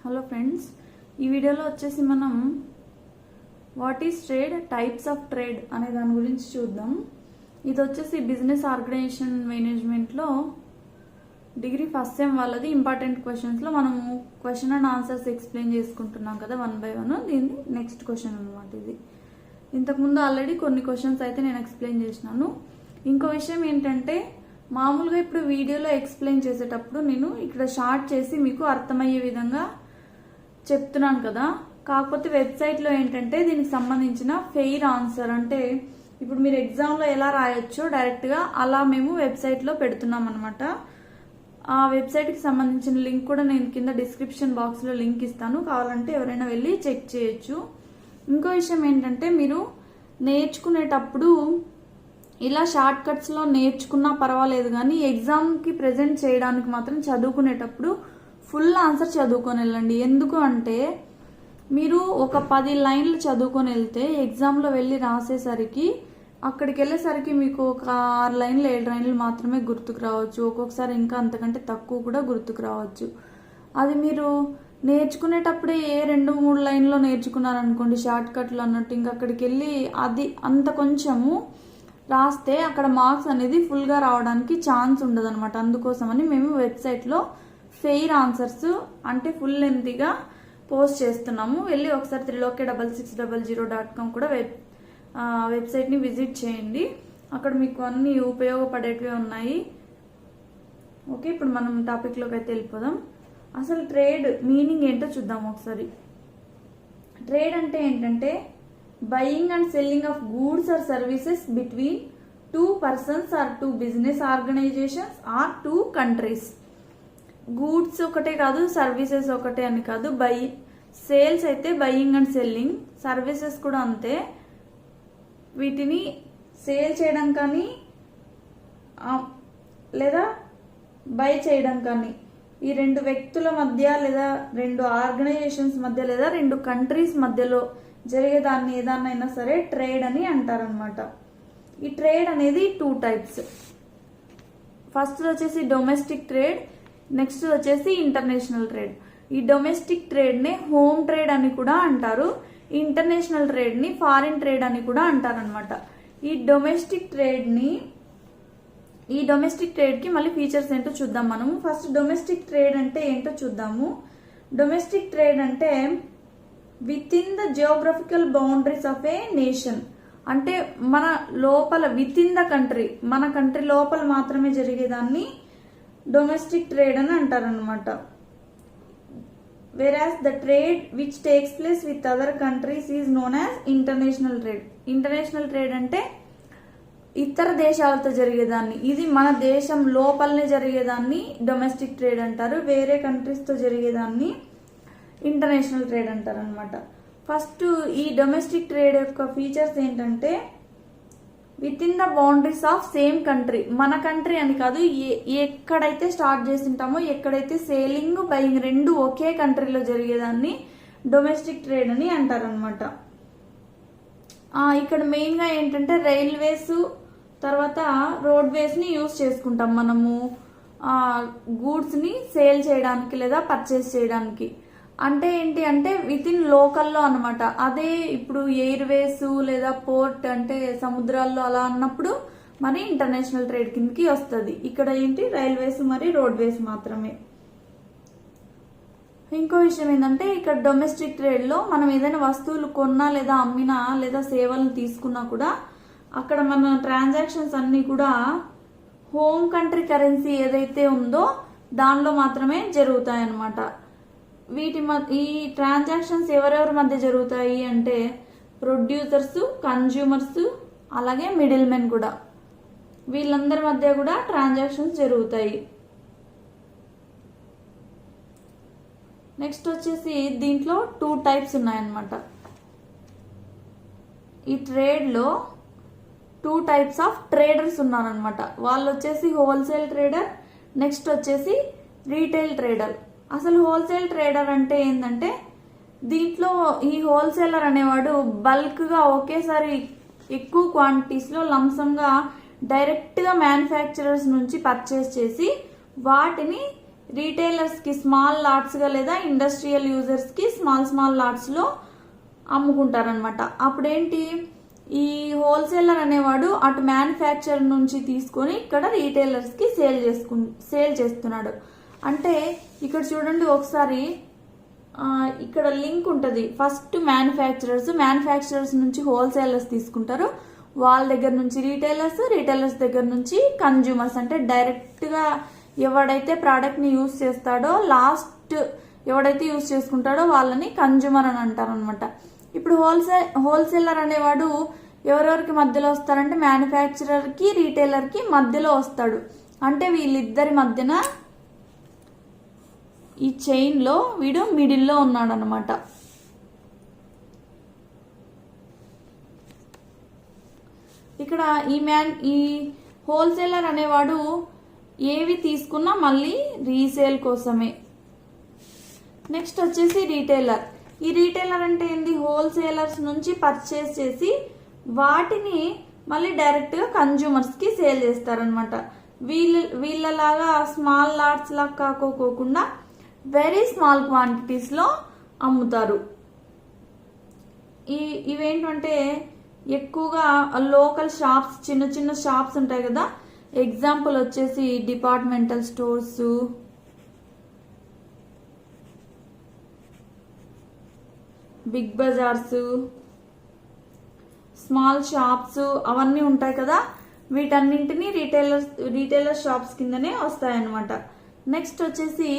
Hello friends, ఈ వీడియోలో వచ్చేసి మనం what is trade, types of trade అనే దాని గురించి చూద్దాం. ఇది వచ్చేసి బిజినెస్ ఆర్గనైజేషన్ మేనేజ్మెంట్లో డిగ్రీ ఫస్ట్ సెమ్ వాళ్ళది ఇంపార్టెంట్ క్వశ్చన్స్లో మనము క్వశ్చన్ అండ్ ఆన్సర్స్ ఎక్స్ప్లెయిన్ చేసుకుంటున్నాం కదా, 1 by 1. దీన్ని నెక్స్ట్ క్వశ్చన్ అనమాట. ఇది ఇంతకుముందు ఆల్రెడీ కొన్ని క్వశ్చన్స్ అయితే నేను ఎక్స్ప్లెయిన్ చేసినాను. ఇంకో విషయం ఏంటంటే, మామూలుగా ఇప్పుడు వీడియోలో ఎక్స్ప్లెయిన్ చేసేటప్పుడు నేను ఇక్కడ షార్ట్ చేసి మీకు అర్థమయ్యే విధంగా చెప్తున్నాను కదా. కాకపోతే వెబ్సైట్లో ఏంటంటే దీనికి సంబంధించిన ఫెయిర్ ఆన్సర్, అంటే ఇప్పుడు మీరు ఎగ్జామ్లో ఎలా రాయొచ్చో డైరెక్ట్గా అలా మేము వెబ్సైట్లో పెడుతున్నాం అనమాట. ఆ వెబ్సైట్కి సంబంధించిన లింక్ కూడా నేను కింద డిస్క్రిప్షన్ బాక్స్లో లింక్ ఇస్తాను, కావాలంటే ఎవరైనా వెళ్ళి చెక్ చేయొచ్చు. ఇంకో విషయం ఏంటంటే, మీరు నేర్చుకునేటప్పుడు ఇలా షార్ట్ కట్స్లో నేర్చుకున్నా పర్వాలేదు, కానీ ఎగ్జామ్కి ప్రెజెంట్ చేయడానికి మాత్రం చదువుకునేటప్పుడు ఫుల్ ఆన్సర్ చదువుకొని వెళ్ళండి. ఎందుకు అంటే, మీరు ఒక 10 లైన్లు చదువుకొని వెళ్తే ఎగ్జామ్లో వెళ్ళి రాసేసరికి అక్కడికి వెళ్ళేసరికి మీకు ఒక 6 లైన్లు 7 లైన్లు మాత్రమే గుర్తుకు రావచ్చు. ఒక్కొక్కసారి ఇంకా అంతకంటే తక్కువ కూడా గుర్తుకు రావచ్చు. అది మీరు నేర్చుకునేటప్పుడే 2-3 లైన్లో నేర్చుకున్నారనుకోండి షార్ట్ కట్లు అన్నట్టు, ఇంకా అక్కడికి వెళ్ళి అది అంత కొంచెము రాస్తే అక్కడ మార్క్స్ అనేది ఫుల్గా రావడానికి ఛాన్స్ ఉండదు అనమాట. అందుకోసమని మేము వెబ్సైట్లో ఫెయిర్ ఆన్సర్స్ అంటే ఫుల్ లెంతీగా పోస్ట్ చేస్తున్నాము. వెళ్ళి ఒకసారి triloky6600.com కూడా వెబ్సైట్ని విజిట్ చేయండి. అక్కడ మీకు అన్ని ఉపయోగపడేటివి ఉన్నాయి. ఓకే, ఇప్పుడు మనం టాపిక్లోకి అయితే వెళ్ళిపోదాం. అసలు ట్రేడ్ మీనింగ్ ఏంటో చూద్దాం ఒకసారి. ట్రేడ్ అంటే ఏంటంటే, buying and selling of goods or services between 2 persons or 2 business organisations or 2 countries. Goods ఒకటే కాదు, సర్వీసెస్ ఒకటే అని కాదు. సేల్స్ అయితే బయింగ్ అండ్ సెల్లింగ్, సర్వీసెస్ కూడా అంతే. వీటిని సేల్ చేయడం కానీ లేదా బై చేయడం కానీ, ఈ 2 వ్యక్తుల మధ్య లేదా 2 ఆర్గనైజేషన్స్ మధ్య లేదా 2 కంట్రీస్ మధ్యలో జరిగేదాన్ని ఏదాన్నైనా సరే ట్రేడ్ అని అంటారనమాట. ఈ ట్రేడ్ అనేది 2 types. ఫస్ట్ వచ్చేసి డొమెస్టిక్ ట్రేడ్, నెక్స్ట్ వచ్చేసి ఇంటర్నేషనల్ ట్రేడ్. ఈ డొమెస్టిక్ ట్రేడ్ని హోమ్ ట్రేడ్ అని కూడా అంటారు, ఇంటర్నేషనల్ ట్రేడ్ని ఫారిన్ ట్రేడ్ అని కూడా అంటారనమాట. ఈ డొమెస్టిక్ ట్రేడ్కి మళ్ళీ ఫీచర్స్ ఏంటో చూద్దాం మనము. ఫస్ట్ డొమెస్టిక్ ట్రేడ్ అంటే ఏంటో చూద్దాము. డొమెస్టిక్ ట్రేడ్ అంటే with in the geographical boundaries of A nation, అంటే మన లోపల విత్ ఇన్ ద కంట్రీ, మన కంట్రీ లోపల మాత్రమే జరిగేదాన్ని డొమెస్టిక్ ట్రేడ్ అని అంటారనమాట. whereas the trade which takes place with other countries is known as international trade. International trade అంటే ఇతర దేశాలతో జరిగేదాన్ని, ఇది మన దేశం లోపలనే జరిగేదాన్ని డొమెస్టిక్ ట్రేడ్ అంటారు. వేరే కంట్రీస్తో జరిగేదాన్ని ఇంటర్నేషనల్ ట్రేడ్ అంటారు అనమాట. ఫస్ట్ ఈ డొమెస్టిక్ ట్రేడ్ యొక్క ఫీచర్స్ ఏంటంటే, with in the boundaries of same country, మన కంట్రీ అని కాదు, ఎక్కడైతే స్టార్ట్ చేసింటామో, ఎక్కడైతే సేలింగ్ బయింగ్ 2 ఒకే కంట్రీలో జరిగేదాన్ని డొమెస్టిక్ ట్రేడ్ అని అంటారనమాట. ఇక్కడ మెయిన్గా ఏంటంటే రైల్వేస్ తర్వాత రోడ్వేస్ని యూజ్ చేసుకుంటాం మనము గూడ్స్ని సేల్ చేయడానికి లేదా పర్చేస్ చేయడానికి. అంటే ఏంటి అంటే విత్ ఇన్ లోకల్లో అనమాట. అదే ఇప్పుడు ఎయిర్వేస్ లేదా పోర్ట్ అంటే సముద్రాల్లో అలా అన్నప్పుడు మరి ఇంటర్నేషనల్ ట్రేడ్ కిందకి వస్తుంది. ఇక్కడ ఏంటి రైల్వేస్ మరి రోడ్వేస్ మాత్రమే. ఇంకో విషయం ఏంటంటే, ఇక్కడ డొమెస్టిక్ ట్రేడ్లో మనం ఏదైనా వస్తువులు కొన్నా లేదా అమ్మినా లేదా సేవలను తీసుకున్నా కూడా అక్కడ మన ట్రాన్సాక్షన్స్ అన్నీ కూడా హోమ్ కంట్రీ కరెన్సీ ఏదైతే ఉందో దానిలో మాత్రమే జరుగుతాయి అన్నమాట. ఈ ట్రాన్సాక్షన్స్ ఎవరెవరి మధ్య జరుగుతాయి అంటే ప్రొడ్యూసర్స్, కన్జ్యూమర్స్, అలాగే మిడిల్ మెన్ కూడా, వీళ్ళందరి మధ్య కూడా ట్రాన్సాక్షన్స్ జరుగుతాయి. నెక్స్ట్ వచ్చేసి దీంట్లో 2 types ఉన్నాయన్నమాట. ఈ ట్రేడ్లో 2 types ఆఫ్ ట్రేడర్స్ ఉన్నారనమాట. వాళ్ళు వచ్చేసి హోల్సేల్ ట్రేడర్, నెక్స్ట్ వచ్చేసి రీటైల్ ట్రేడర్. అసలు హోల్సేల్ ట్రేడర్ అంటే ఏంటంటే, దీంట్లో ఈ హోల్సేలర్ అనేవాడు బల్క్గా ఒకేసారి ఎక్కువ క్వాంటిటీస్లో లంసంగా డైరెక్ట్గా మ్యానుఫ్యాక్చరర్స్ నుంచి పర్చేస్ చేసి వాటిని రీటైలర్స్కి స్మాల్ లాట్స్గా లేదా ఇండస్ట్రియల్ యూజర్స్కి స్మాల్ లాట్స్లో అమ్ముకుంటారనమాట. అప్పుడేంటి, ఈ హోల్సేలర్ అనేవాడు అటు మ్యానుఫ్యాక్చర్ నుంచి తీసుకొని ఇక్కడ రీటైలర్స్కి సేల్ చేస్తున్నాడు. అంటే ఇక్కడ చూడండి ఒకసారి, ఇక్కడ లింక్ ఉంటుంది. ఫస్ట్ మ్యానుఫ్యాక్చరర్స్ నుంచి హోల్సేలర్స్ తీసుకుంటారు, వాళ్ళ దగ్గర నుంచి రీటైలర్స్ దగ్గర నుంచి కన్జ్యూమర్స్. అంటే డైరెక్ట్గా ఎవడైతే ప్రోడక్ట్ని యూజ్ చేస్తాడో, లాస్ట్ ఎవడైతే యూజ్ చేసుకుంటాడో వాళ్ళని కన్జ్యూమర్ అని అంటారు అనమాట. ఇప్పుడు హోల్సేలర్ అనేవాడు ఎవరెవరికి మధ్యలో వస్తారంటే మ్యానుఫ్యాక్చరర్కి రీటైలర్కి మధ్యలో వస్తాడు. అంటే వీళ్ళిద్దరి మధ్యన ఈ చైన్లో వీడు మిడిల్లో ఉన్నాడు అనమాట. ఇక్కడ ఈ హోల్సేలర్ అనేవాడు ఏవి తీసుకున్నా మళ్ళీ రీసేల్ కోసమే. నెక్స్ట్ వచ్చేసి రీటైలర్. ఈ రీటైలర్ అంటే ఏంది, హోల్సేలర్స్ నుంచి పర్చేస్ చేసి వాటిని మళ్ళీ డైరెక్ట్గా కన్జ్యూమర్స్కి సేల్ చేస్తారనమాట. వీళ్ళలాగా స్మాల్ లాట్స్ లాగా కాకోకుండా వెరీ స్మాల్ క్వాంటిటీస్లో అమ్ముతారు. ఇవేంటంటే ఎక్కువగా లోకల్ షాప్స్, చిన్న షాప్స్ ఉంటాయి కదా. ఎగ్జాంపుల్ వచ్చేసి departmental stores, Big Bazaars, small shops అవన్నీ ఉంటాయి కదా. వీటన్నింటినీ రీటైలర్ షాప్స్ కిందనే వస్తాయన్నమాట. నెక్స్ట్ వచ్చేసి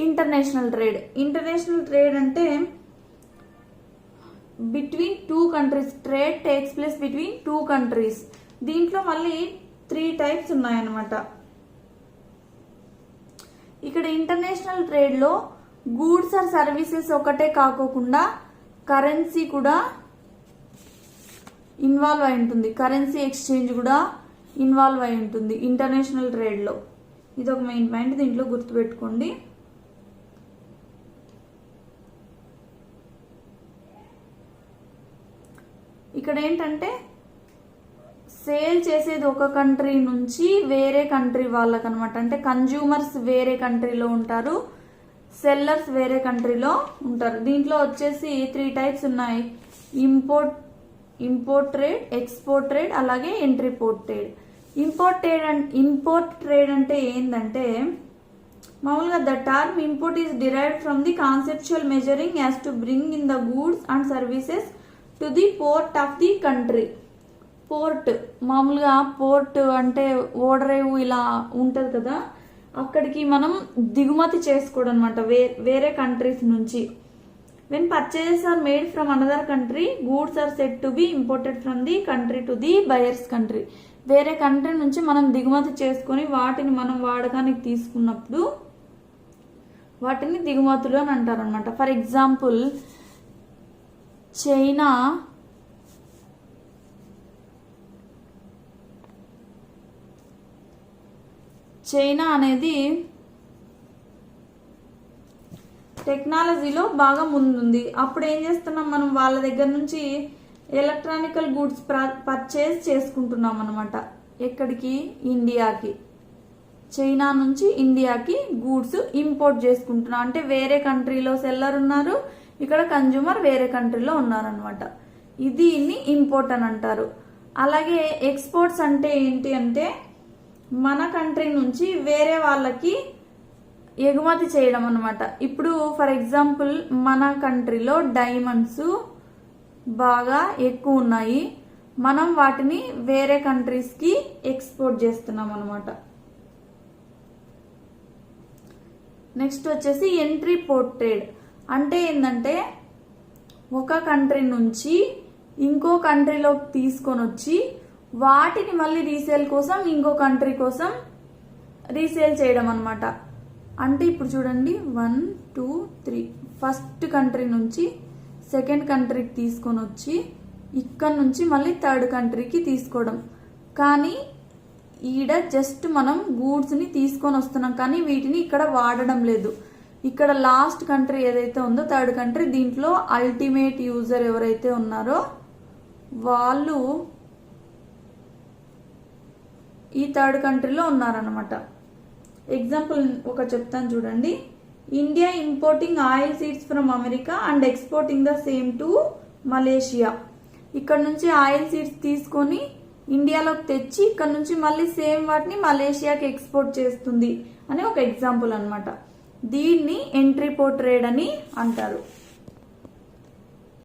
ఇంటర్నేషనల్ ట్రేడ్ అంటే between 2 countries. Trade takes place between 2 countries. దీంట్లో మళ్ళీ 3 types ఉన్నాయన్నమాట. ఇక్కడ ఇంటర్నేషనల్ ట్రేడ్లో గూడ్స్ ఆర్ సర్వీసెస్ ఒకటే కాకోకుండా కరెన్సీ కూడా ఇన్వాల్వ్ అయి ఉంటుంది, కరెన్సీ ఎక్స్చేంజ్ కూడా ఇన్వాల్వ్ అయి ఉంటుంది ఇంటర్నేషనల్ ట్రేడ్లో. ఇది ఒక మెయిన్ పాయింట్, దీంట్లో గుర్తుపెట్టుకోండి. ఇక్కడ ఏంటంటే సేల్ చేసేది ఒక కంట్రీ నుంచి వేరే కంట్రీ వాళ్ళకనమాట. అంటే కన్జ్యూమర్స్ వేరే కంట్రీలో ఉంటారు, సెల్లర్స్ వేరే కంట్రీలో ఉంటారు. దీంట్లో వచ్చేసి 3 types ఉన్నాయి. ఇంపోర్ట్ ట్రేడ్, ఎక్స్పోర్ట్ ట్రేడ్, అలాగే entry port trade. Import trade అంటే ఏంటంటే మామూలుగా the term import is derived from the conceptual measuring as to bring in the goods and services to the port of the country. Port మామూలుగా port అంటే ఓడరేవు ఇలా ఉంటుంది కదా, అక్కడికి మనం దిగుమతి చేసుకోవడం అనమాట వేరే కంట్రీస్ నుంచి. When purchases are made from another country, goods are set to be imported from the country to the buyer's country. వేరే కంట్రీ నుంచి మనం దిగుమతి చేసుకొని వాటిని మనం వాడకానికి తీసుకున్నప్పుడు వాటిని దిగుమతులు అని అంటారు అనమాట. ఫర్ ఎగ్జాంపుల్ చైనా అనేది టెక్నాలజీలో బాగా ముందుంది. అప్పుడు ఏం చేస్తున్నాం, మనం వాళ్ళ దగ్గర నుంచి ఎలక్ట్రానికల్ గూడ్స్ పర్చేజ్ చేసుకుంటున్నాం అనమాట. ఎక్కడికి, ఇండియాకి. చైనా నుంచి ఇండియాకి గూడ్స్ ఇంపోర్ట్ చేసుకుంటున్నాం. అంటే వేరే కంట్రీలో సెల్లర్ ఉన్నారు, ఇక్కడ కన్జ్యూమర్ వేరే కంట్రీలో ఉన్నారనమాట. దీన్ని ఇంపోర్ట్ అని అంటారు. అలాగే ఎక్స్పోర్ట్స్ అంటే ఏంటి అంటే మన కంట్రీ నుంచి వేరే వాళ్ళకి ఎగుమతి చేయడం అనమాట. ఇప్పుడు ఫర్ ఎగ్జాంపుల్ మన కంట్రీలో డైమండ్స్ బాగా ఎక్కువ ఉన్నాయి, మనం వాటిని వేరే కంట్రీస్కి ఎక్స్పోర్ట్ చేస్తున్నాం అనమాట. నెక్స్ట్ వచ్చేసి ఎంట్రీ పోర్ట్ ట్రేడ్ అంటే ఏంటంటే ఒక కంట్రీ నుంచి ఇంకో కంట్రీలోకి తీసుకొని వచ్చి వాటిని మళ్ళీ రీసేల్ కోసం ఇంకో కంట్రీ కోసం రీసేల్ చేయడం అనమాట. అంటే ఇప్పుడు చూడండి 1 2 3 ఫస్ట్ కంట్రీ నుంచి సెకండ్ కంట్రీకి తీసుకొని వచ్చి ఇక్కడ నుంచి మళ్ళీ థర్డ్ కంట్రీకి తీసుకోవడం. కానీ ఈడ జస్ట్ మనం గూడ్స్ని తీసుకొని వస్తున్నాం, కానీ వీటిని ఇక్కడ వాడడం లేదు. ఇక్కడ లాస్ట్ కంట్రీ ఏదైతే ఉందో థర్డ్ కంట్రీ, దీంట్లో అల్టిమేట్ యూజర్ ఎవరైతే ఉన్నారో వాళ్ళు ఈ థర్డ్ కంట్రీలో ఉన్నారనమాట. ఎగ్జాంపుల్ ఒక చెప్తాను చూడండి. India importing oil seeds from America and exporting the same to Malaysia. ఇక్కడ నుంచి ఆయిల్ సీడ్స్ తీసుకొని ఇండియాలోకి తెచ్చి ఇక్కడ నుంచి మళ్ళీ సేమ్ వాటిని మలేషియాకి ఎక్స్పోర్ట్ చేస్తుంది అని ఒక ఎగ్జాంపుల్ అన్నమాట. దీన్ని ఎంట్రీ పోర్ట్ ట్రేడ్ అని అంటారు.